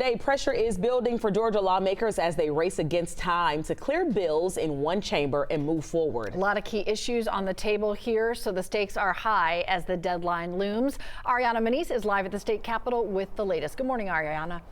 Today, pressure is building for Georgia lawmakers as they race against time to clear bills in one chamber and move forward. A lot of key issues on the table here, so the stakes are high as the deadline looms. Ariana Manise is live at the state capitol with the latest. Good morning, Ariana.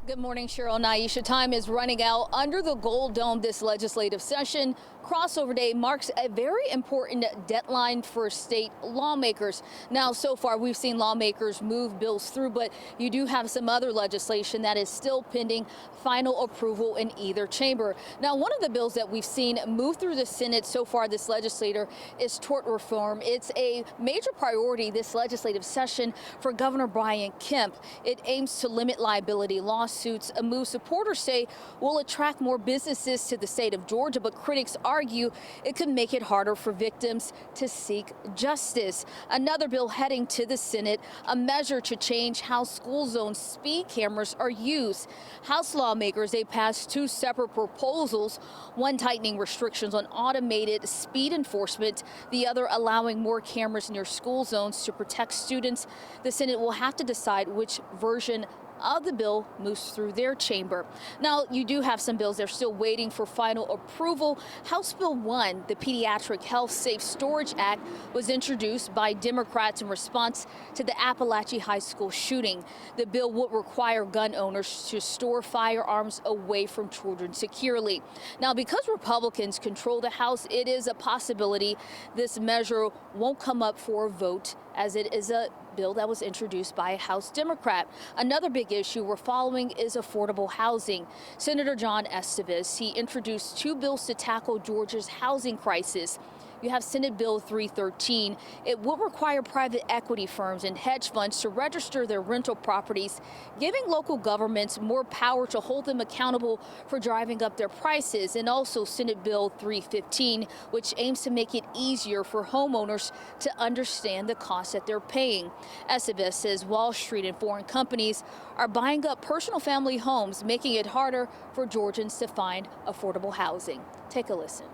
Good morning, Cheryl. Naisha, time is running out under the Gold Dome this legislative session. Crossover Day marks a very important deadline for state lawmakers. Now, so far, we've seen lawmakers move bills through, but you do have some other legislation that is still pending final approval in either chamber. Now, one of the bills that we've seen move through the Senate so far this legislature is tort reform. It's a major priority this legislative session for Governor Brian Kemp. It aims to limit liability lawsuits, a move supporters say will attract more businesses to the state of Georgia, but critics argue it could make it harder for victims to seek justice. Another bill heading to the Senate, a measure to change how school zone speed cameras are used. House lawmakers, they passed two separate proposals, one tightening restrictions on automated speed enforcement, the other allowing more cameras near school zones to protect students. The Senate will have to decide which version of the bill moves through their chamber. Now, you do have some bills that are still waiting for final approval. House Bill 1, the Pediatric Health Safe Storage Act, was introduced by Democrats in response to the Appalachia High School shooting. The bill would require gun owners to store firearms away from children securely. Now, because Republicans control the House, it is a possibility this measure won't come up for a vote, as it is a bill that was introduced by a House Democrat. Another big issue we're following is affordable housing. Senator John Estevez, he introduced two bills to tackle Georgia's housing crisis. You have Senate Bill 313. It will require private equity firms and hedge funds to register their rental properties, giving local governments more power to hold them accountable for driving up their prices. And also Senate Bill 315, which aims to make it easier for homeowners to understand the cost that they're paying. Estevez says Wall Street and foreign companies are buying up personal family homes, making it harder for Georgians to find affordable housing. Take a listen.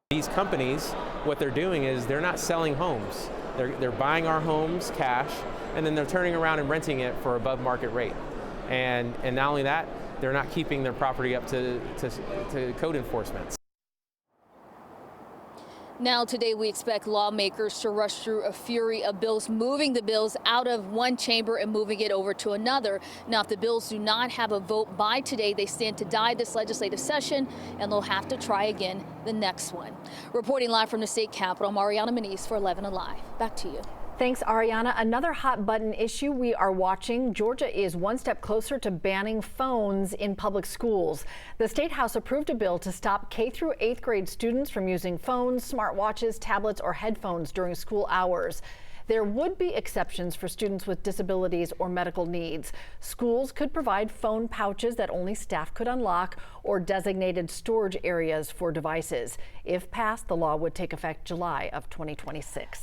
These companies, what they're doing is they're not selling homes. They're buying our homes cash, and then they're turning around and renting it for above market rate. And not only that, they're not keeping their property up to code enforcement. Now, today we expect lawmakers to rush through a fury of bills, moving the bills out of one chamber and moving it over to another. Now, if the bills do not have a vote by today, they stand to die this legislative session, and they'll have to try again the next one. Reporting live from the state capitol, Ariana Manise for 11 Alive. Back to you. Thanks, Ariana. Another hot button issue we are watching. Georgia is one step closer to banning phones in public schools. The State House approved a bill to stop K through 8th grade students from using phones, smartwatches, tablets, or headphones during school hours. There would be exceptions for students with disabilities or medical needs. Schools could provide phone pouches that only staff could unlock or designated storage areas for devices. If passed, the law would take effect July of 2026.